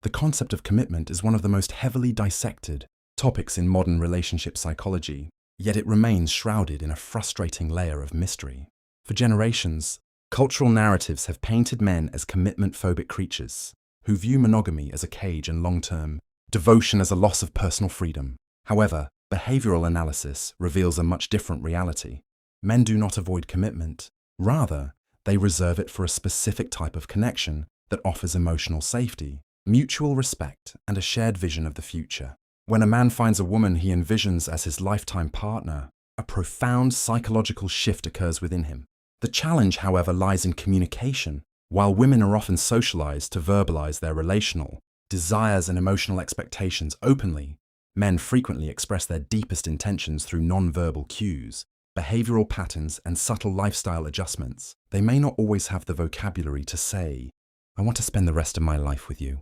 The concept of commitment is one of the most heavily dissected topics in modern relationship psychology, yet it remains shrouded in a frustrating layer of mystery. For generations, cultural narratives have painted men as commitment-phobic creatures who view monogamy as a cage and long-term devotion as a loss of personal freedom. However, behavioral analysis reveals a much different reality. Men do not avoid commitment. Rather, they reserve it for a specific type of connection that offers emotional safety, mutual respect, and a shared vision of the future. When a man finds a woman he envisions as his lifetime partner, a profound psychological shift occurs within him. The challenge, however, lies in communication. While women are often socialized to verbalize their relational desires and emotional expectations openly, men frequently express their deepest intentions through non-verbal cues, behavioral patterns, and subtle lifestyle adjustments. They may not always have the vocabulary to say, "I want to spend the rest of my life with you,"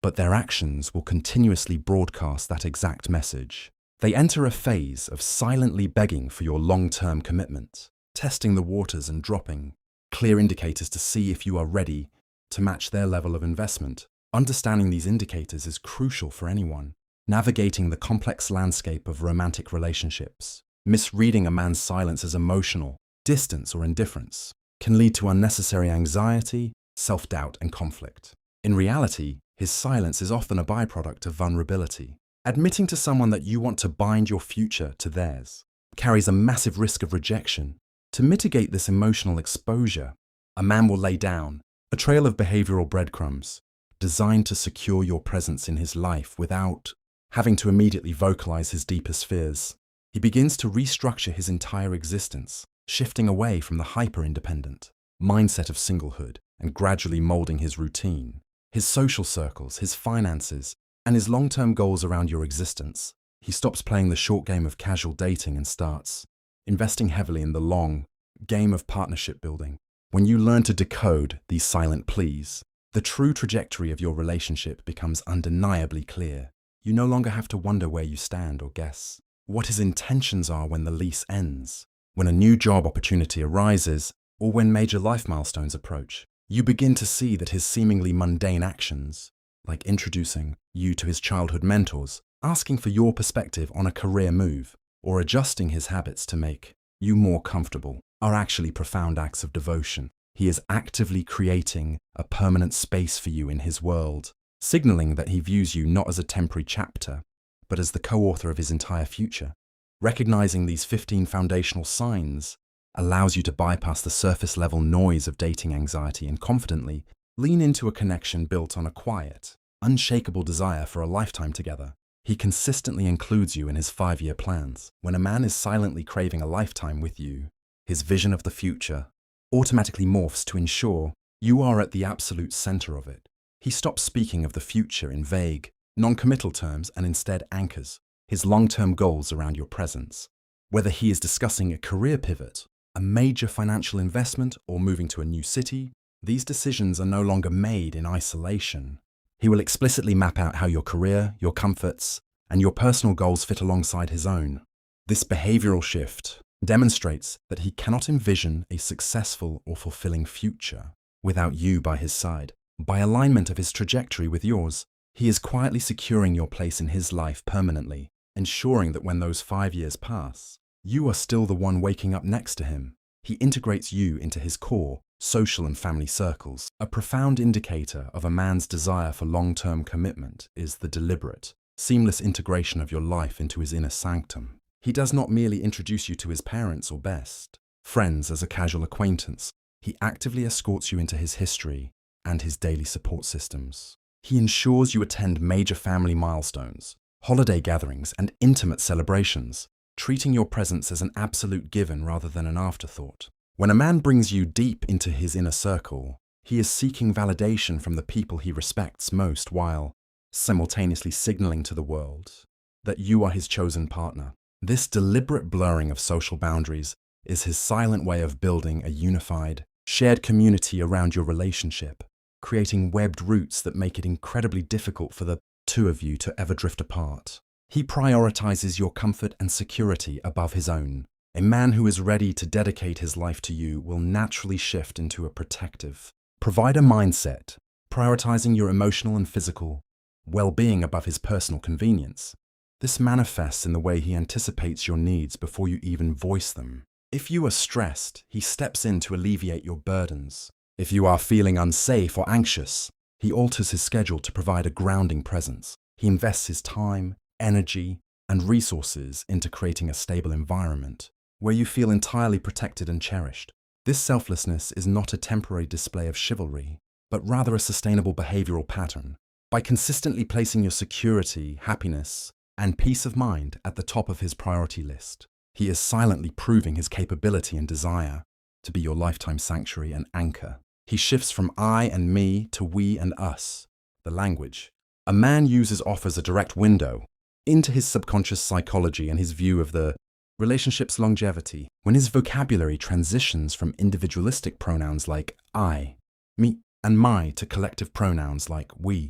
but their actions will continuously broadcast that exact message. They enter a phase of silently begging for your long-term commitment, testing the waters and dropping clear indicators to see if you are ready to match their level of investment. Understanding these indicators is crucial for anyone navigating the complex landscape of romantic relationships. Misreading a man's silence as emotional distance or indifference can lead to unnecessary anxiety, self-doubt, and conflict. In reality, his silence is often a byproduct of vulnerability. Admitting to someone that you want to bind your future to theirs carries a massive risk of rejection. To mitigate this emotional exposure, a man will lay down a trail of behavioral breadcrumbs designed to secure your presence in his life without having to immediately vocalize his deepest fears. He begins to restructure his entire existence, shifting away from the hyper-independent mindset of singlehood and gradually molding his routine, his social circles, his finances, and his long-term goals around your existence. He stops playing the short game of casual dating and starts investing heavily in the long game of partnership building. When you learn to decode these silent pleas, the true trajectory of your relationship becomes undeniably clear. You no longer have to wonder where you stand or guess what his intentions are when the lease ends, when a new job opportunity arises, or when major life milestones approach. You begin to see that his seemingly mundane actions, like introducing you to his childhood mentors, asking for your perspective on a career move, or adjusting his habits to make you more comfortable, are actually profound acts of devotion. He is actively creating a permanent space for you in his world, signaling that he views you not as a temporary chapter, but as the co-author of his entire future. Recognizing these 15 foundational signs allows you to bypass the surface-level noise of dating anxiety and confidently lean into a connection built on a quiet, unshakable desire for a lifetime together. He consistently includes you in his 5-year plans. When a man is silently craving a lifetime with you, his vision of the future automatically morphs to ensure you are at the absolute center of it. He stops speaking of the future in vague, non-committal terms and instead anchors his long-term goals around your presence. Whether he is discussing a career pivot, a major financial investment, or moving to a new city, these decisions are no longer made in isolation. He will explicitly map out how your career, your comforts, and your personal goals fit alongside his own. This behavioral shift demonstrates that he cannot envision a successful or fulfilling future without you by his side. By alignment of his trajectory with yours, he is quietly securing your place in his life permanently, ensuring that when those 5 years pass, you are still the one waking up next to him. He integrates you into his core, social and family circles. A profound indicator of a man's desire for long-term commitment is the deliberate, seamless integration of your life into his inner sanctum. He does not merely introduce you to his parents or best friends as a casual acquaintance. He actively escorts you into his history and his daily support systems. He ensures you attend major family milestones, holiday gatherings, and intimate celebrations, treating your presence as an absolute given rather than an afterthought. When a man brings you deep into his inner circle, he is seeking validation from the people he respects most while simultaneously signaling to the world that you are his chosen partner. This deliberate blurring of social boundaries is his silent way of building a unified, shared community around your relationship, creating webbed roots that make it incredibly difficult for the two of you to ever drift apart. He prioritizes your comfort and security above his own. A man who is ready to dedicate his life to you will naturally shift into a protective provider mindset, prioritizing your emotional and physical well-being above his personal convenience. This manifests in the way he anticipates your needs before you even voice them. If you are stressed, he steps in to alleviate your burdens. If you are feeling unsafe or anxious, he alters his schedule to provide a grounding presence. He invests his time, energy, and resources into creating a stable environment where you feel entirely protected and cherished. This selflessness is not a temporary display of chivalry, but rather a sustainable behavioral pattern. By consistently placing your security, happiness, and peace of mind at the top of his priority list, he is silently proving his capability and desire to be your lifetime sanctuary and anchor. He shifts from I and me to we and us, the language a man uses offers a direct window into his subconscious psychology and his view of the relationship's longevity. When his vocabulary transitions from individualistic pronouns like I, me, and my to collective pronouns like we,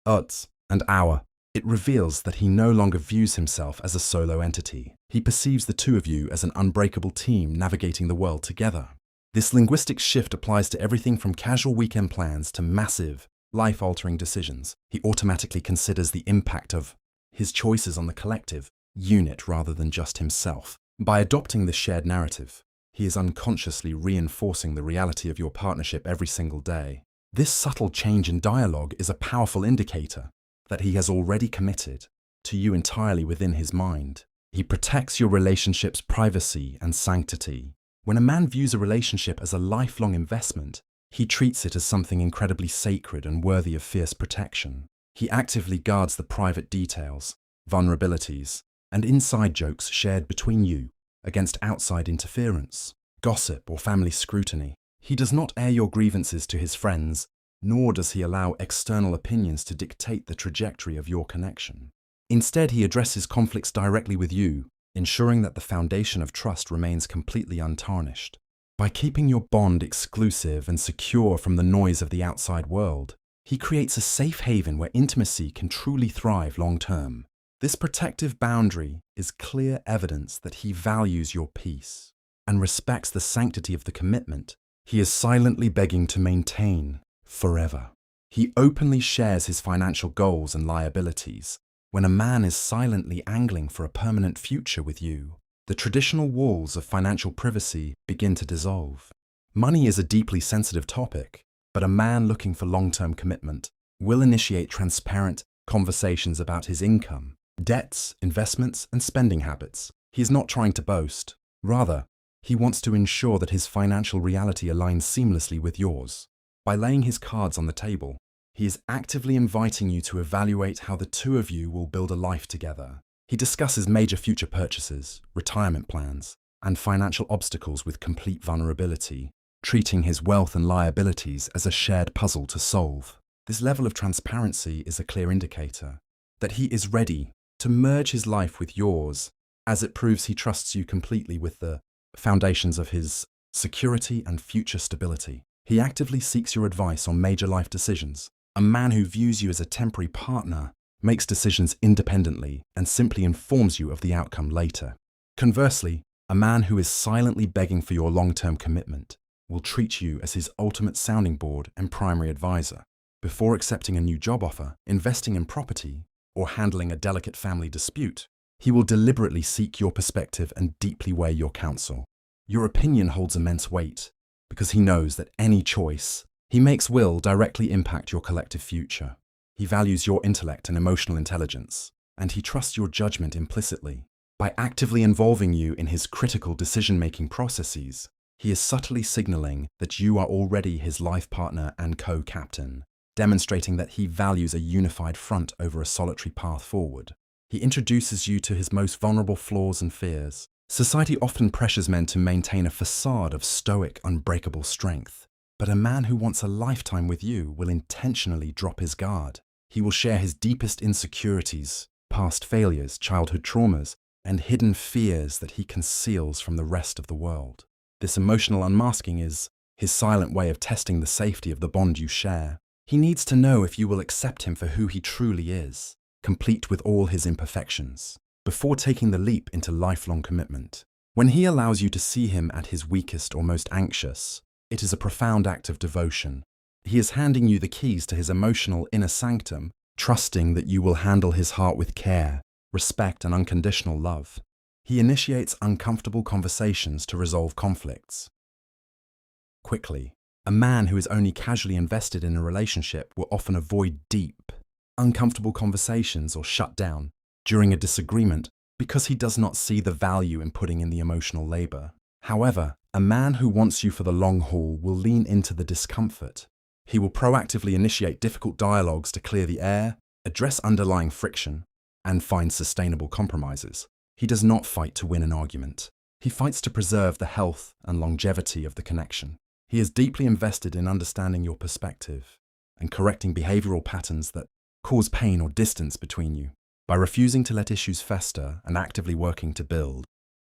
us, and our, it reveals that he no longer views himself as a solo entity. He perceives the two of you as an unbreakable team navigating the world together. This linguistic shift applies to everything from casual weekend plans to massive, life-altering decisions. He automatically considers the impact of his choices on the collective unit rather than just himself. By adopting this shared narrative, he is unconsciously reinforcing the reality of your partnership every single day. This subtle change in dialogue is a powerful indicator that he has already committed to you entirely within his mind. He protects your relationship's privacy and sanctity. When a man views a relationship as a lifelong investment, he treats it as something incredibly sacred and worthy of fierce protection. He actively guards the private details, vulnerabilities, and inside jokes shared between you against outside interference, gossip, or family scrutiny. He does not air your grievances to his friends, nor does he allow external opinions to dictate the trajectory of your connection. Instead, he addresses conflicts directly with you, ensuring that the foundation of trust remains completely untarnished. By keeping your bond exclusive and secure from the noise of the outside world, he creates a safe haven where intimacy can truly thrive long-term. This protective boundary is clear evidence that he values your peace and respects the sanctity of the commitment he is silently begging to maintain forever. He openly shares his financial goals and liabilities. When a man is silently angling for a permanent future with you, the traditional walls of financial privacy begin to dissolve. Money is a deeply sensitive topic, but a man looking for long-term commitment will initiate transparent conversations about his income, debts, investments, and spending habits. He is not trying to boast. Rather, he wants to ensure that his financial reality aligns seamlessly with yours. By laying his cards on the table, he is actively inviting you to evaluate how the two of you will build a life together. He discusses major future purchases, retirement plans, and financial obstacles with complete vulnerability, treating his wealth and liabilities as a shared puzzle to solve. This level of transparency is a clear indicator that he is ready to merge his life with yours, as it proves he trusts you completely with the foundations of his security and future stability. He actively seeks your advice on major life decisions. A man who views you as a temporary partner makes decisions independently and simply informs you of the outcome later. Conversely, a man who is silently begging for your long-term commitment will treat you as his ultimate sounding board and primary advisor. Before accepting a new job offer, investing in property, or handling a delicate family dispute, he will deliberately seek your perspective and deeply weigh your counsel. Your opinion holds immense weight because he knows that any choice he makes will directly impact your collective future. He values your intellect and emotional intelligence, and he trusts your judgment implicitly. By actively involving you in his critical decision-making processes, he is subtly signaling that you are already his life partner and co-captain, demonstrating that he values a unified front over a solitary path forward. He introduces you to his most vulnerable flaws and fears. Society often pressures men to maintain a facade of stoic, unbreakable strength. But a man who wants a lifetime with you will intentionally drop his guard. He will share his deepest insecurities, past failures, childhood traumas, and hidden fears that he conceals from the rest of the world. This emotional unmasking is his silent way of testing the safety of the bond you share. He needs to know if you will accept him for who he truly is, complete with all his imperfections, before taking the leap into lifelong commitment. When he allows you to see him at his weakest or most anxious, it is a profound act of devotion. He is handing you the keys to his emotional inner sanctum, trusting that you will handle his heart with care, respect, and unconditional love. He initiates uncomfortable conversations to resolve conflicts quickly. A man who is only casually invested in a relationship will often avoid deep, uncomfortable conversations or shut down during a disagreement because he does not see the value in putting in the emotional labor. However, a man who wants you for the long haul will lean into the discomfort. He will proactively initiate difficult dialogues to clear the air, address underlying friction, and find sustainable compromises. He does not fight to win an argument. He fights to preserve the health and longevity of the connection. He is deeply invested in understanding your perspective and correcting behavioral patterns that cause pain or distance between you. By refusing to let issues fester and actively working to build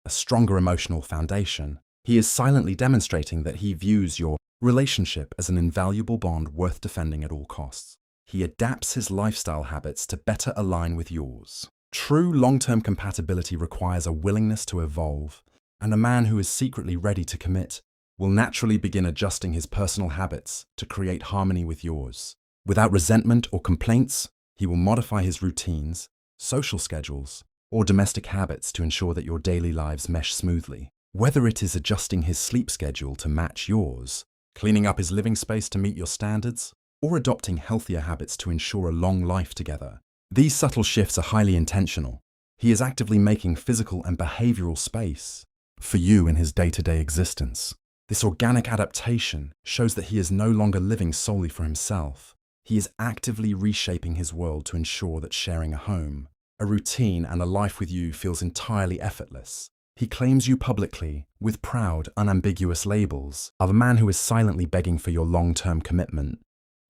a stronger emotional foundation, he is silently demonstrating that he views your relationship as an invaluable bond worth defending at all costs. He adapts his lifestyle habits to better align with yours. True long-term compatibility requires a willingness to evolve, and a man who is secretly ready to commit will naturally begin adjusting his personal habits to create harmony with yours. Without resentment or complaints, he will modify his routines, social schedules, or domestic habits to ensure that your daily lives mesh smoothly. Whether it is adjusting his sleep schedule to match yours, cleaning up his living space to meet your standards, or adopting healthier habits to ensure a long life together, these subtle shifts are highly intentional. He is actively making physical and behavioral space for you in his day-to-day existence. This organic adaptation shows that he is no longer living solely for himself. He is actively reshaping his world to ensure that sharing a home, a routine, and a life with you feels entirely effortless. He claims you publicly with proud, unambiguous labels of a man who is silently begging for your long-term commitment,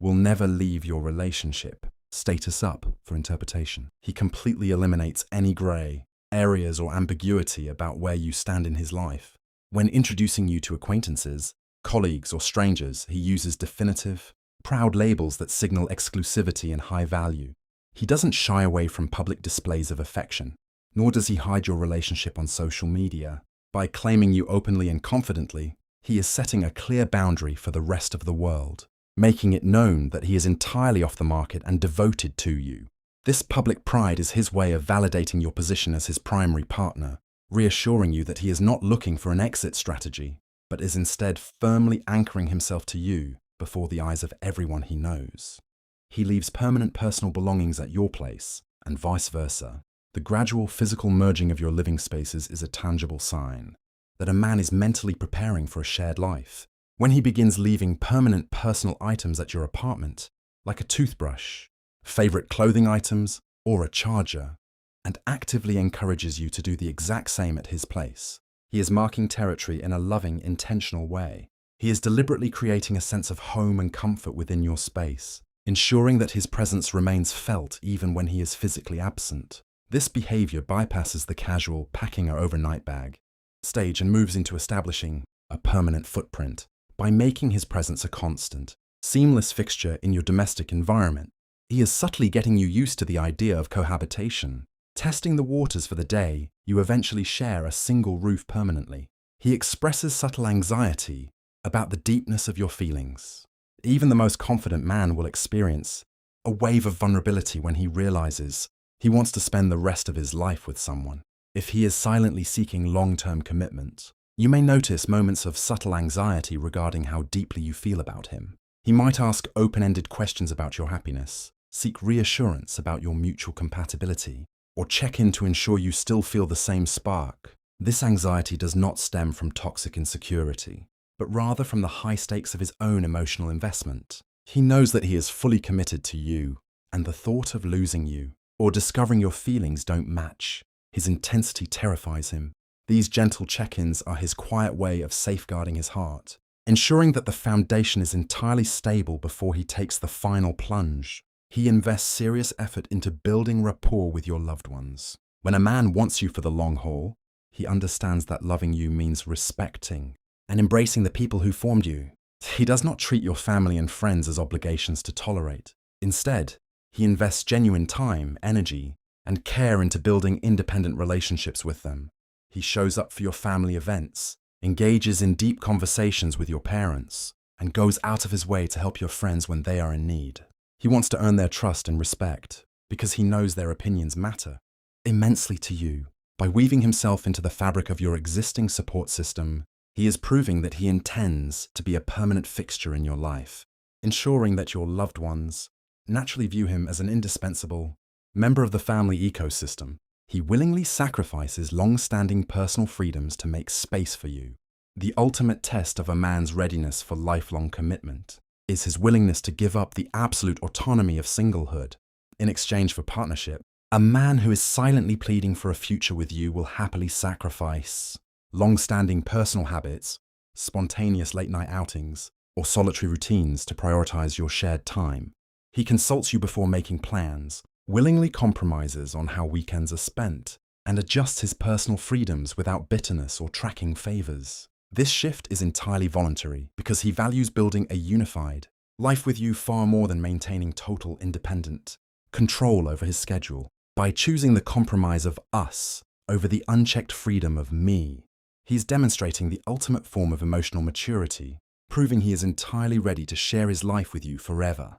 will never leave your relationship. Status up for interpretation. He completely eliminates any grey areas or ambiguity about where you stand in his life. When introducing you to acquaintances, colleagues, or strangers, he uses definitive, proud labels that signal exclusivity and high value. He doesn't shy away from public displays of affection, nor does he hide your relationship on social media. By claiming you openly and confidently, he is setting a clear boundary for the rest of the world, making it known that he is entirely off the market and devoted to you. This public pride is his way of validating your position as his primary partner, reassuring you that he is not looking for an exit strategy, but is instead firmly anchoring himself to you before the eyes of everyone he knows. He leaves permanent personal belongings at your place, and vice versa. The gradual physical merging of your living spaces is a tangible sign that a man is mentally preparing for a shared life. When he begins leaving permanent personal items at your apartment, like a toothbrush, favorite clothing items, or a charger, and actively encourages you to do the exact same at his place, he is marking territory in a loving, intentional way. He is deliberately creating a sense of home and comfort within your space, ensuring that his presence remains felt even when he is physically absent. This behavior bypasses the casual packing an overnight bag stage and moves into establishing a permanent footprint. By making his presence a constant, seamless fixture in your domestic environment, he is subtly getting you used to the idea of cohabitation. Testing the waters for the day, you eventually share a single roof permanently. He expresses subtle anxiety about the deepness of your feelings. Even the most confident man will experience a wave of vulnerability when he realizes he wants to spend the rest of his life with someone. If he is silently seeking long-term commitment, you may notice moments of subtle anxiety regarding how deeply you feel about him. He might ask open-ended questions about your happiness, seek reassurance about your mutual compatibility, or check in to ensure you still feel the same spark. This anxiety does not stem from toxic insecurity, but rather from the high stakes of his own emotional investment. He knows that he is fully committed to you, and the thought of losing you or discovering your feelings don't match his intensity terrifies him. These gentle check-ins are his quiet way of safeguarding his heart, ensuring that the foundation is entirely stable before he takes the final plunge. He invests serious effort into building rapport with your loved ones. When a man wants you for the long haul, he understands that loving you means respecting and embracing the people who formed you. He does not treat your family and friends as obligations to tolerate. Instead, he invests genuine time, energy, and care into building independent relationships with them. He shows up for your family events, engages in deep conversations with your parents, and goes out of his way to help your friends when they are in need. He wants to earn their trust and respect because he knows their opinions matter immensely to you. By weaving himself into the fabric of your existing support system, he is proving that he intends to be a permanent fixture in your life, ensuring that your loved ones naturally view him as an indispensable member of the family ecosystem. He willingly sacrifices long-standing personal freedoms to make space for you. The ultimate test of a man's readiness for lifelong commitment is his willingness to give up the absolute autonomy of singlehood in exchange for partnership. A man who is silently pleading for a future with you will happily sacrifice long-standing personal habits, spontaneous late-night outings, or solitary routines to prioritize your shared time. He consults you before making plans, willingly compromises on how weekends are spent, and adjusts his personal freedoms without bitterness or tracking favors. This shift is entirely voluntary because he values building a unified life with you far more than maintaining total independent control over his schedule. By choosing the compromise of us over the unchecked freedom of me, he's demonstrating the ultimate form of emotional maturity, proving he is entirely ready to share his life with you forever.